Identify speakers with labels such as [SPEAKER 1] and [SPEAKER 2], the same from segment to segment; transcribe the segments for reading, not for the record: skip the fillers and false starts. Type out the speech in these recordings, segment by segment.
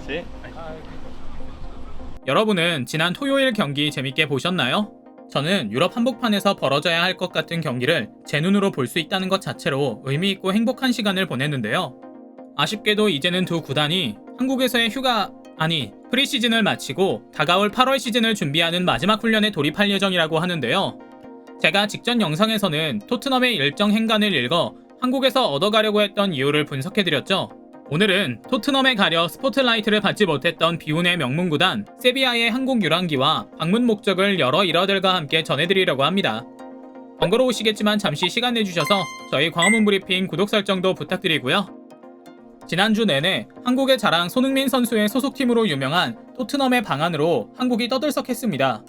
[SPEAKER 1] 네.
[SPEAKER 2] 여러분은 지난 토요일 경기 재밌게 보셨나요? 저는 유럽 한복판에서 벌어져야 할 것 같은 경기를 제 눈으로 볼 수 있다는 것 자체로 의미있고 행복한 시간을 보냈는데요. 아쉽게도 이제는 두 구단이 한국에서의 프리시즌을 마치고 다가올 8월 시즌을 준비하는 마지막 훈련에 돌입할 예정이라고 하는데요. 제가 직전 영상에서는 토트넘의 일정 행간을 읽어 한국에서 얻어가려고 했던 이유를 분석해드렸죠. 오늘은 토트넘에 가려 스포트라이트를 받지 못했던 비운의 명문구단 세비야의 한국 유랑기와 방문 목적을 여러 일화들과 함께 전해드리려고 합니다. 번거로우시겠지만 잠시 시간 내주셔서 저희 광화문 브리핑 구독 설정도 부탁드리고요. 지난주 내내 한국의 자랑 손흥민 선수의 소속팀으로 유명한 토트넘의 방안으로 한국이 떠들썩했습니다.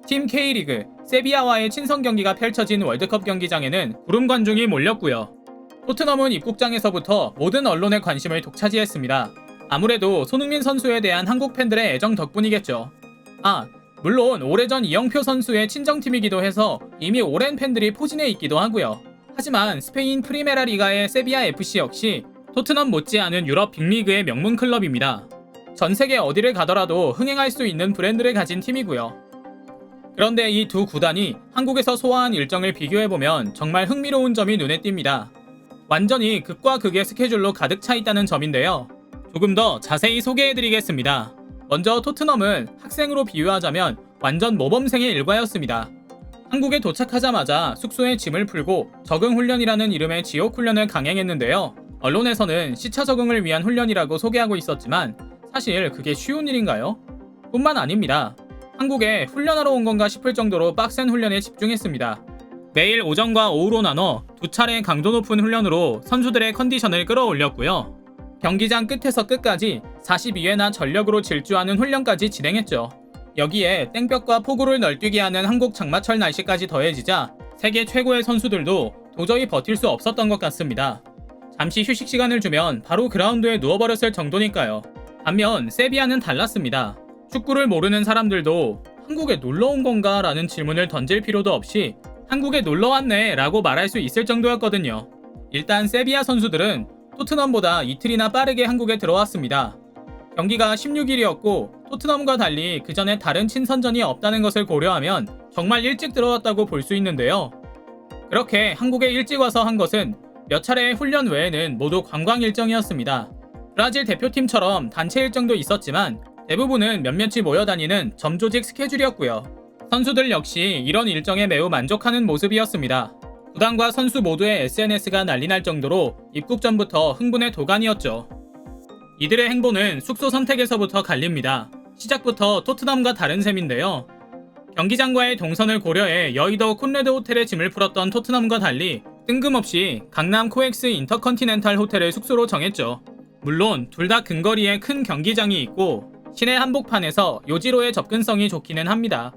[SPEAKER 2] 팀 K리그 세비야와의 친선 경기가 펼쳐진 월드컵 경기장에는 구름 관중이 몰렸고요. 토트넘은 입국장에서부터 모든 언론의 관심을 독차지했습니다. 아무래도 손흥민 선수에 대한 한국 팬들의 애정 덕분이겠죠. 물론 오래전 이영표 선수의 친정팀이기도 해서 이미 오랜 팬들이 포진해 있기도 하고요. 하지만 스페인 프리메라 리가의 세비야 FC 역시 토트넘 못지않은 유럽 빅리그의 명문 클럽입니다. 전 세계 어디를 가더라도 흥행할 수 있는 브랜드를 가진 팀이고요. 그런데 이 두 구단이 한국에서 소화한 일정을 비교해보면 정말 흥미로운 점이 눈에 띕니다. 완전히 극과 극의 스케줄로 가득 차 있다는 점인데요. 조금 더 자세히 소개해드리겠습니다. 먼저 토트넘은 학생으로 비유하자면 완전 모범생의 일과였습니다. 한국에 도착하자마자 숙소에 짐을 풀고 적응 훈련이라는 이름의 지옥 훈련을 강행했는데요. 언론에서는 시차 적응을 위한 훈련이라고 소개하고 있었지만 사실 그게 쉬운 일인가요? 뿐만 아닙니다. 한국에 훈련하러 온 건가 싶을 정도로 빡센 훈련에 집중했습니다. 매일 오전과 오후로 나눠 두 차례 강도 높은 훈련으로 선수들의 컨디션을 끌어올렸고요. 경기장 끝에서 끝까지 42회나 전력으로 질주하는 훈련까지 진행했죠. 여기에 땡볕과 폭우를 널뛰게 하는 한국 장마철 날씨까지 더해지자 세계 최고의 선수들도 도저히 버틸 수 없었던 것 같습니다. 잠시 휴식 시간을 주면 바로 그라운드에 누워버렸을 정도니까요. 반면 세비야는 달랐습니다. 축구를 모르는 사람들도 한국에 놀러온 건가? 라는 질문을 던질 필요도 없이 한국에 놀러왔네 라고 말할 수 있을 정도였거든요. 일단 세비야 선수들은 토트넘보다 이틀이나 빠르게 한국에 들어왔습니다. 경기가 16일이었고 토트넘과 달리 그 전에 다른 친선전이 없다는 것을 고려하면 정말 일찍 들어왔다고 볼 수 있는데요. 그렇게 한국에 일찍 와서 한 것은 몇 차례의 훈련 외에는 모두 관광 일정이었습니다. 브라질 대표팀처럼 단체 일정도 있었지만 대부분은 몇몇이 모여 다니는 점조직 스케줄이었고요. 선수들 역시 이런 일정에 매우 만족하는 모습이었습니다. 구단과 선수 모두의 SNS가 난리날 정도로 입국 전부터 흥분의 도가니였죠. 이들의 행보는 숙소 선택에서부터 갈립니다. 시작부터 토트넘과 다른 셈인데요. 경기장과의 동선을 고려해 여의도 콘레드 호텔에 짐을 풀었던 토트넘과 달리 뜬금없이 강남 코엑스 인터컨티넨탈 호텔을 숙소로 정했죠. 물론 둘 다 근거리에 큰 경기장이 있고 시내 한복판에서 요지로의 접근성이 좋기는 합니다.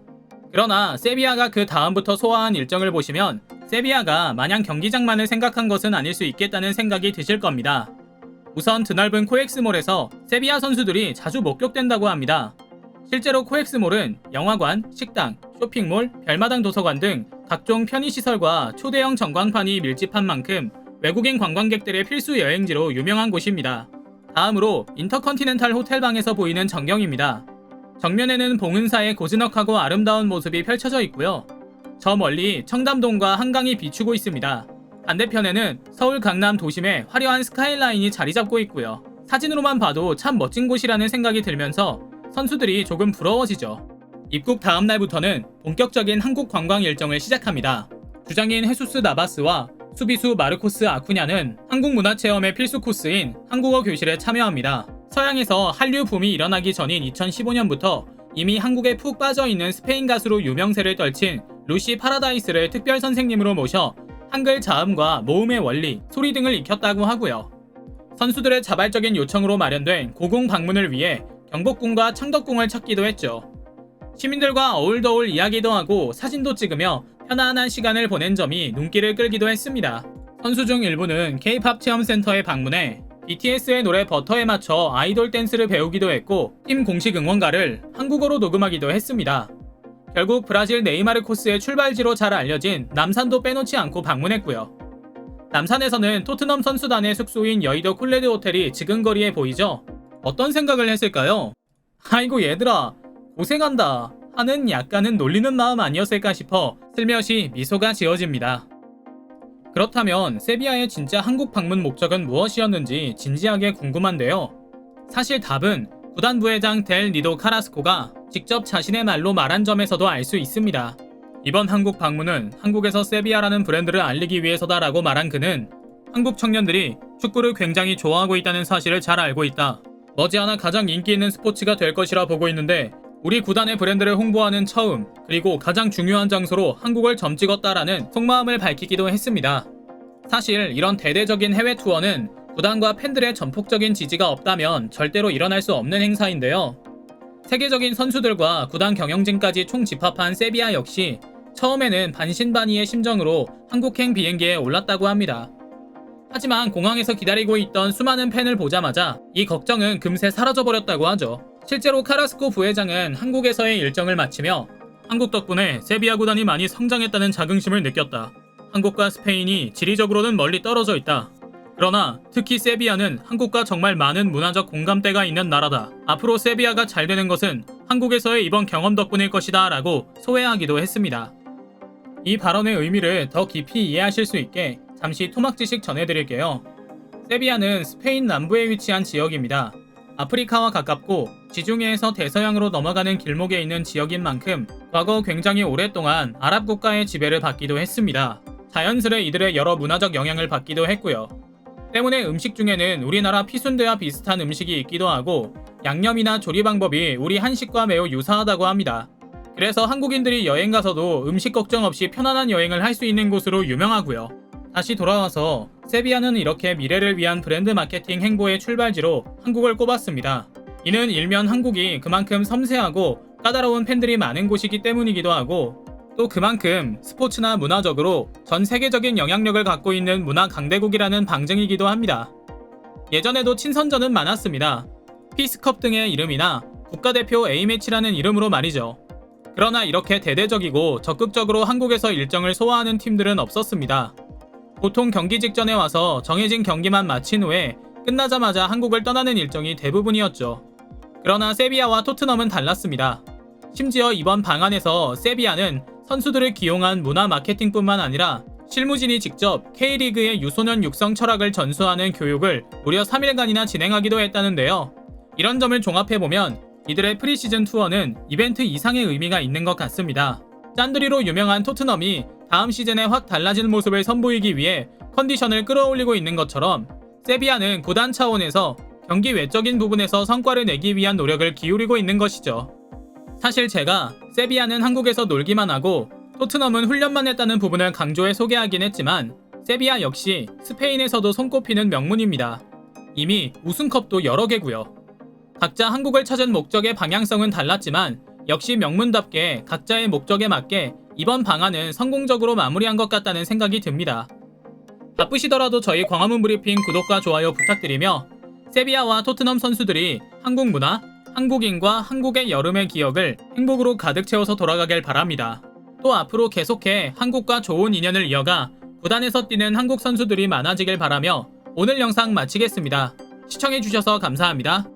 [SPEAKER 2] 그러나 세비야가 그 다음부터 소화한 일정을 보시면 세비야가 마냥 경기장만을 생각한 것은 아닐 수 있겠다는 생각이 드실 겁니다. 우선 드넓은 코엑스몰에서 세비야 선수들이 자주 목격된다고 합니다. 실제로 코엑스몰은 영화관, 식당, 쇼핑몰, 별마당 도서관 등 각종 편의시설과 초대형 전광판이 밀집한 만큼 외국인 관광객들의 필수 여행지로 유명한 곳입니다. 다음으로 인터컨티넨탈 호텔방에서 보이는 전경입니다. 정면에는 봉은사의 고즈넉하고 아름다운 모습이 펼쳐져 있고요. 저 멀리 청담동과 한강이 비추고 있습니다. 반대편에는 서울 강남 도심의 화려한 스카이라인이 자리 잡고 있고요. 사진으로만 봐도 참 멋진 곳이라는 생각이 들면서 선수들이 조금 부러워지죠. 입국 다음 날부터는 본격적인 한국 관광 일정을 시작합니다. 주장인 헤수스 나바스와 수비수 마르코스 아쿠냐는 한국 문화체험의 필수 코스인 한국어 교실에 참여합니다. 서양에서 한류 붐이 일어나기 전인 2015년부터 이미 한국에 푹 빠져있는 스페인 가수로 유명세를 떨친 루시 파라다이스를 특별 선생님으로 모셔 한글 자음과 모음의 원리, 소리 등을 익혔다고 하고요. 선수들의 자발적인 요청으로 마련된 고궁 방문을 위해 경복궁과 창덕궁을 찾기도 했죠. 시민들과 어울더울 이야기도 하고 사진도 찍으며 편안한 시간을 보낸 점이 눈길을 끌기도 했습니다. 선수 중 일부는 K-팝 체험센터에 방문해 BTS의 노래 버터에 맞춰 아이돌 댄스를 배우기도 했고 팀 공식 응원가를 한국어로 녹음하기도 했습니다. 결국 브라질 네이마르 코스의 출발지로 잘 알려진 남산도 빼놓지 않고 방문했고요. 남산에서는 토트넘 선수단의 숙소인 여의도 콜레드 호텔이 지근거리에 보이죠. 어떤 생각을 했을까요? 아이고 얘들아 고생한다 하는 약간은 놀리는 마음 아니었을까 싶어 슬며시 미소가 지어집니다. 그렇다면 세비야의 진짜 한국 방문 목적은 무엇이었는지 진지하게 궁금한데요. 사실 답은 구단 부회장 델 니도 카라스코가 직접 자신의 말로 말한 점에서도 알 수 있습니다. 이번 한국 방문은 한국에서 세비야라는 브랜드를 알리기 위해서다라고 말한 그는 한국 청년들이 축구를 굉장히 좋아하고 있다는 사실을 잘 알고 있다. 머지않아 가장 인기 있는 스포츠가 될 것이라 보고 있는데 우리 구단의 브랜드를 홍보하는 처음 그리고 가장 중요한 장소로 한국을 점 찍었다라는 속마음을 밝히기도 했습니다. 사실 이런 대대적인 해외 투어는 구단과 팬들의 전폭적인 지지가 없다면 절대로 일어날 수 없는 행사인데요. 세계적인 선수들과 구단 경영진까지 총집합한 세비야 역시 처음에는 반신반의의 심정으로 한국행 비행기에 올랐다고 합니다. 하지만 공항에서 기다리고 있던 수많은 팬을 보자마자 이 걱정은 금세 사라져버렸다고 하죠. 실제로 카라스코 부회장은 한국에서의 일정을 마치며 한국 덕분에 세비야 구단이 많이 성장했다는 자긍심을 느꼈다. 한국과 스페인이 지리적으로는 멀리 떨어져 있다. 그러나 특히 세비야는 한국과 정말 많은 문화적 공감대가 있는 나라다. 앞으로 세비야가 잘 되는 것은 한국에서의 이번 경험 덕분일 것이다 라고 소회하기도 했습니다. 이 발언의 의미를 더 깊이 이해하실 수 있게 잠시 토막 지식 전해드릴게요. 세비야는 스페인 남부에 위치한 지역입니다. 아프리카와 가깝고 지중해에서 대서양으로 넘어가는 길목에 있는 지역인 만큼 과거 굉장히 오랫동안 아랍 국가의 지배를 받기도 했습니다. 자연스레 이들의 여러 문화적 영향을 받기도 했고요. 때문에 음식 중에는 우리나라 피순대와 비슷한 음식이 있기도 하고 양념이나 조리 방법이 우리 한식과 매우 유사하다고 합니다. 그래서 한국인들이 여행 가서도 음식 걱정 없이 편안한 여행을 할 수 있는 곳으로 유명하고요. 다시 돌아와서 세비야는 이렇게 미래를 위한 브랜드 마케팅 행보의 출발지로 한국을 꼽았습니다. 이는 일면 한국이 그만큼 섬세하고 까다로운 팬들이 많은 곳이기 때문이기도 하고 또 그만큼 스포츠나 문화적으로 전 세계적인 영향력을 갖고 있는 문화 강대국이라는 방증이기도 합니다. 예전에도 친선전은 많았습니다. 피스컵 등의 이름이나 국가대표 A매치라는 이름으로 말이죠. 그러나 이렇게 대대적이고 적극적으로 한국에서 일정을 소화하는 팀들은 없었습니다. 보통 경기 직전에 와서 정해진 경기만 마친 후에 끝나자마자 한국을 떠나는 일정이 대부분이었죠. 그러나 세비야와 토트넘은 달랐습니다. 심지어 이번 방안에서 세비야는 선수들을 기용한 문화 마케팅뿐만 아니라 실무진이 직접 K리그의 유소년 육성 철학을 전수하는 교육을 무려 3일간이나 진행하기도 했다는데요. 이런 점을 종합해보면 이들의 프리시즌 투어는 이벤트 이상의 의미가 있는 것 같습니다. 짠드리로 유명한 토트넘이 다음 시즌에 확 달라진 모습을 선보이기 위해 컨디션을 끌어올리고 있는 것처럼 세비야는 구단 차원에서 경기 외적인 부분에서 성과를 내기 위한 노력을 기울이고 있는 것이죠. 사실 제가 세비야는 한국에서 놀기만 하고 토트넘은 훈련만 했다는 부분을 강조해 소개하긴 했지만 세비야 역시 스페인에서도 손꼽히는 명문입니다. 이미 우승컵도 여러 개고요. 각자 한국을 찾은 목적의 방향성은 달랐지만 역시 명문답게 각자의 목적에 맞게 이번 방안은 성공적으로 마무리한 것 같다는 생각이 듭니다. 바쁘시더라도 저희 광화문 브리핑 구독과 좋아요 부탁드리며 세비야와 토트넘 선수들이 한국 문화, 한국인과 한국의 여름의 기억을 행복으로 가득 채워서 돌아가길 바랍니다. 또 앞으로 계속해 한국과 좋은 인연을 이어가 구단에서 뛰는 한국 선수들이 많아지길 바라며 오늘 영상 마치겠습니다. 시청해주셔서 감사합니다.